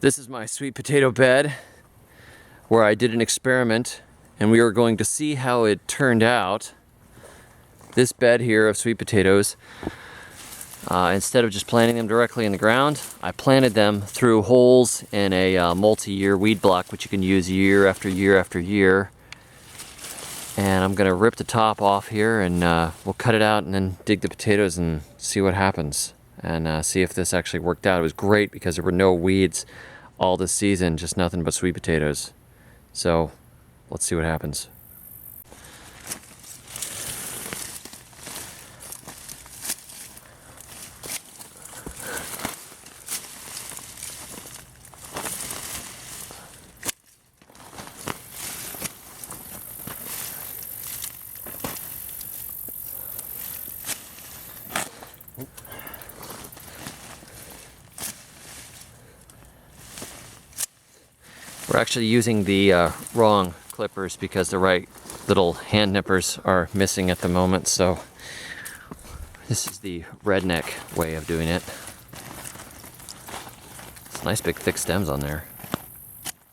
This is my sweet potato bed where I did an experiment and we are going to see how it turned out. This bed here of sweet potatoes, instead of just planting them directly in the ground, I planted them through holes in a multi-year weed block, which you can use year after year after year. And I'm gonna rip the top off here and we'll cut it out and then dig the potatoes and see what happens and see if this actually worked out. It was great because there were no weeds all this season, just nothing but sweet potatoes. So let's see what happens. We're actually using the wrong clippers because the right little hand nippers are missing at the moment, so this is the redneck way of doing it. It's nice big thick stems on there.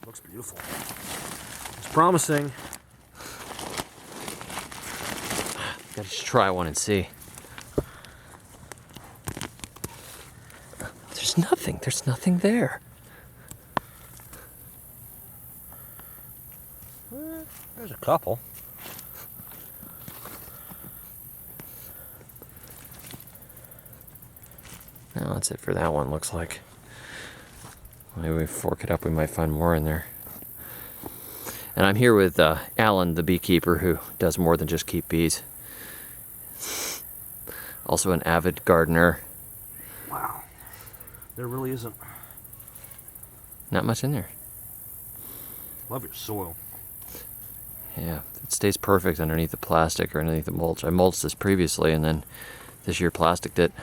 Looks beautiful. It's promising. Gotta just try one and see. There's nothing there. There's a couple. Now that's it for that one, looks like. Maybe we fork it up, we might find more in there. And I'm here with Alan, the beekeeper, who does more than just keep bees. Also an avid gardener. Wow. There really isn't. Not much in there. Love your soil. Yeah, it stays perfect underneath the plastic or underneath the mulch. I mulched this previously and then this year plasticed it.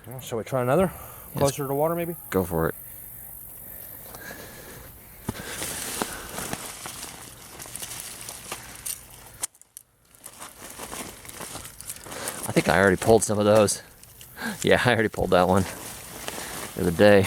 Well, shall we try another? Closer to water, maybe? Go for it. I think I already pulled some of those. Yeah, I already pulled that one the other day.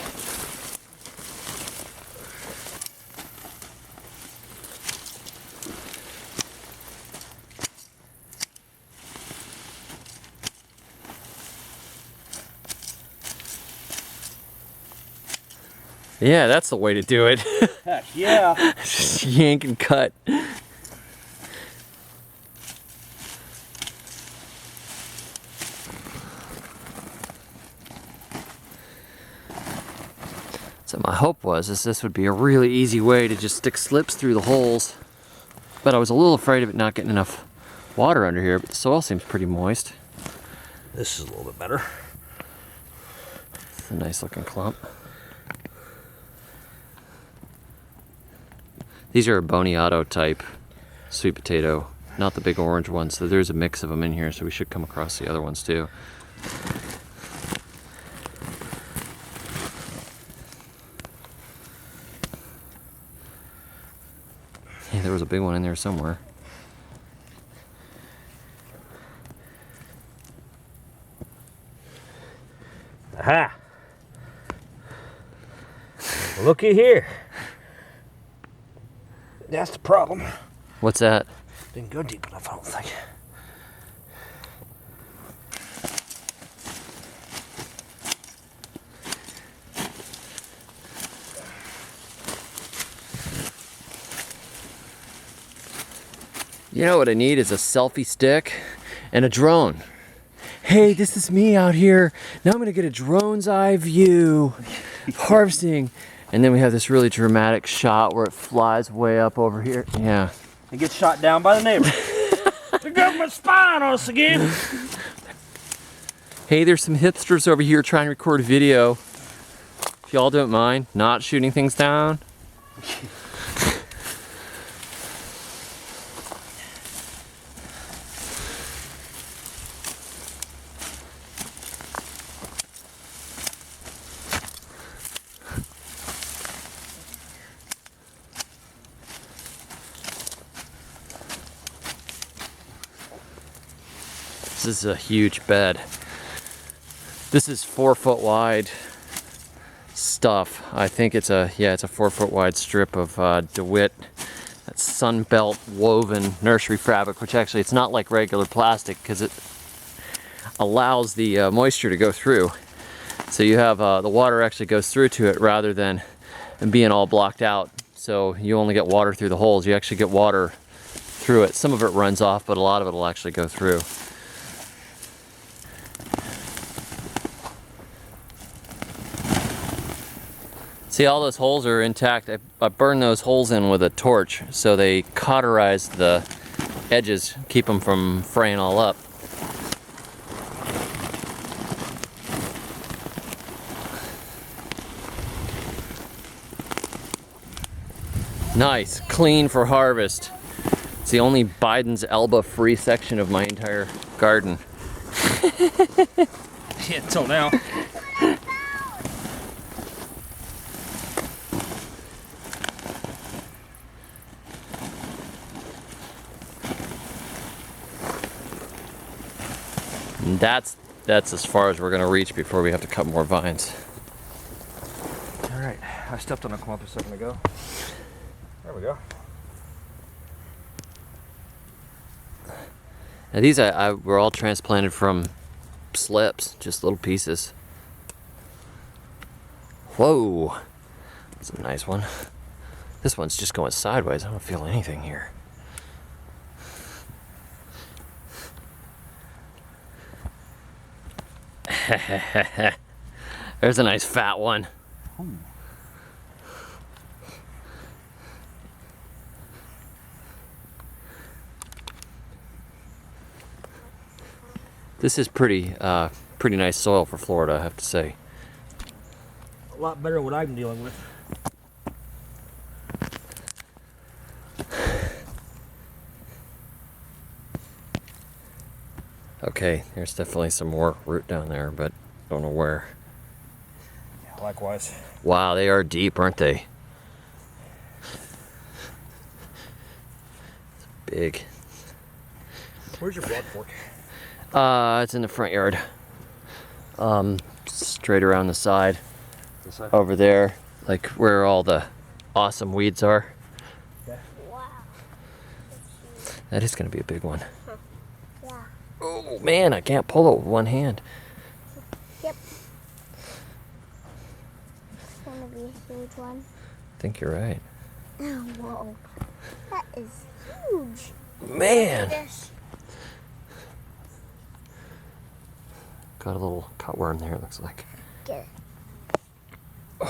Yeah, that's the way to do it. Heck yeah. Just yank and cut. So my hope was this would be a really easy way to just stick slips through the holes. But I was a little afraid of it not getting enough water under here, but the soil seems pretty moist. This is a little bit better. It's a nice looking clump. These are a Boniato type sweet potato, not the big orange ones. So there's a mix of them in here, so we should come across the other ones too. Yeah, there was a big one in there somewhere. Aha! Looky here. That's the problem. What's that? Didn't go deep enough, I don't think. You know what I need is a selfie stick and a drone. Hey, this is me out here. Now I'm gonna get a drone's eye view harvesting. And then we have this really dramatic shot where it flies way up over here. Yeah. It gets shot down by the neighbor. The government's spying on us again. Hey, there's some hipsters over here trying to record a video. If y'all don't mind not shooting things down. This is a huge bed. This is 4 foot wide, stuff. I think it's a 4-foot wide strip of DeWitt, that Sunbelt woven nursery fabric, which actually it's not like regular plastic because it allows the moisture to go through. So you have the water actually goes through to it rather than being all blocked out. So you only get water through the holes. You actually get water through it. Some of it runs off, but a lot of it will actually go through. See, all those holes are intact. I burned those holes in with a torch so they cauterize the edges, keep them from fraying all up. Nice, clean for harvest. It's the only Biden's elbow free section of my entire garden. Yeah, until now. And that's as far as we're gonna reach before we have to cut more vines. All right, I stepped on a clump a second ago. There we go. Now these were all transplanted from slips, just little pieces. Whoa, that's a nice one. This one's just going sideways. I don't feel anything here. There's a nice fat one. Ooh. This is pretty nice soil for Florida, I have to say. A lot better than what I'm dealing with. Okay, there's definitely some more root down there, but don't know where. Yeah, likewise. Wow, they are deep, aren't they? It's big. Where's your broad fork? It's in the front yard. Straight around the side. This side? Over there, like where all the awesome weeds are. Yeah. Wow. That is gonna be a big one. Yeah. Oh man, I can't pull it with one hand. Yep. It's gonna be a huge one. I think you're right. Oh, whoa. That is huge. Man! This. Got a little cutworm there, it looks like. Get it.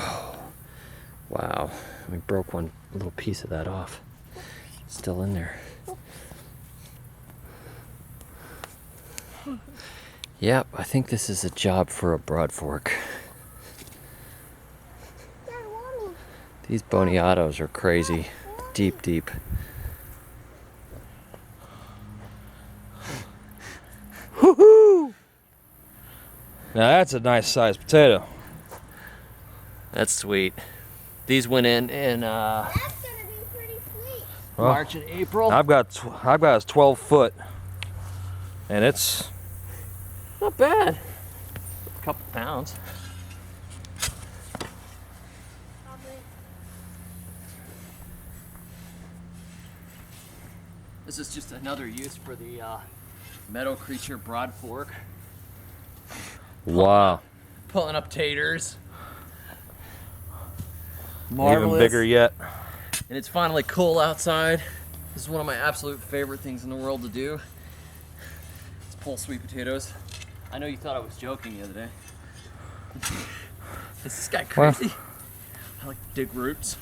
Wow, we broke one little piece of that off. It's still in there. Yep, I think this is a job for a broad fork. Yeah, Mommy. These Boniatos are crazy. Deep, deep. Woohoo! Now that's a nice sized potato. That's sweet. These went in That's gonna be pretty sweet. Well, March and April. I've got a 12 foot, and it's Not bad. A couple pounds. Probably. This is just another use for the meadow creature broad fork. wow, Pulling up taters. even Marvelous. bigger yet. And it's finally cool outside. This is one of my absolute favorite things in the world to do. Is pull sweet potatoes. I know you thought I was joking the other day. Is this guy crazy? I like to dig roots.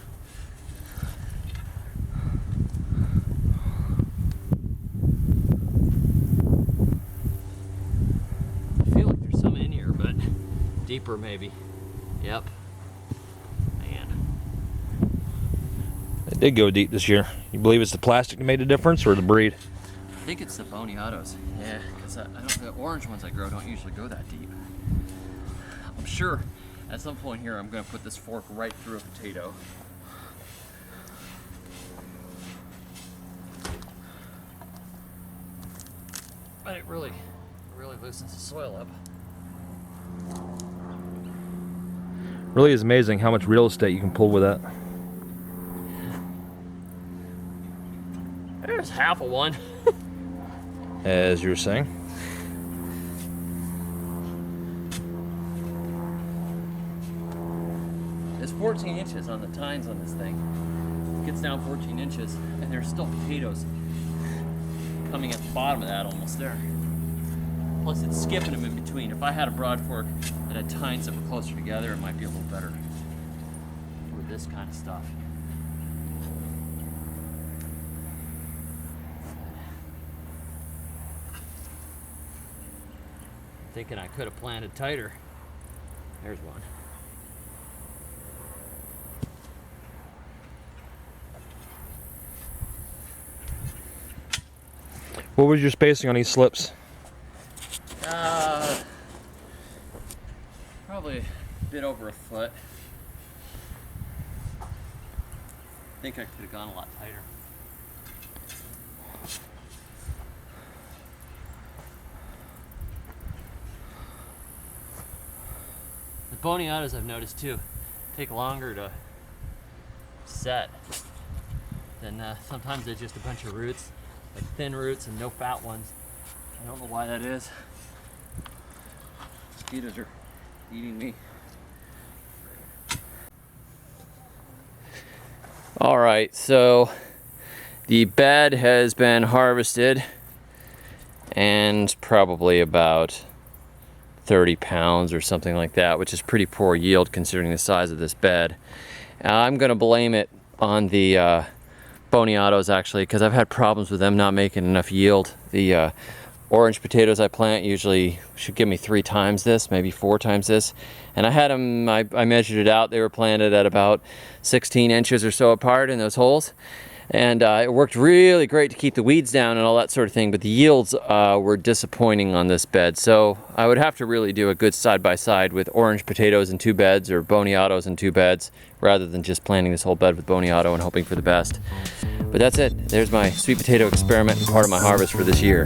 I feel like there's some in here, but deeper maybe. Yep. Man. It did go deep this year. You believe it's the plastic that made a difference, or the breed? I think it's the Boniatos. Yeah, because I don't. The orange ones I grow don't usually go that deep. I'm sure at some point here I'm going to put this fork right through a potato. But it really loosens the soil up. Really is amazing how much real estate you can pull with that. There's half of one. As you were saying. There's 14 inches on the tines on this thing. It gets down 14 inches, and there's still potatoes coming at the bottom of that almost there. Plus it's skipping them in between. If I had a broad fork that had tines that were closer together, it might be a little better with this kind of stuff. Thinking I could have planted tighter. There's one. What was your spacing on these slips? Probably a bit over a foot. I think I could have gone a lot tighter. The Boniatos I've noticed too take longer to set than sometimes they're just a bunch of roots, like thin roots and no fat ones. I don't know why that is. Mosquitoes are eating me. All right, so the bed has been harvested and probably about 30 pounds or something like that, which is pretty poor yield considering the size of this bed. I'm gonna blame it on the Boniatos actually, because I've had problems with them not making enough yield. The orange potatoes I plant usually should give me 3 times this, maybe 4 times this. And I had them, I measured it out, they were planted at about 16 inches or so apart in those holes. And it worked really great to keep the weeds down and all that sort of thing, but the yields were disappointing on this bed. So I would have to really do a good side-by-side with orange potatoes in 2 beds or Boniatos in 2 beds, rather than just planting this whole bed with Boniato and hoping for the best. But that's it. There's my sweet potato experiment and part of my harvest for this year.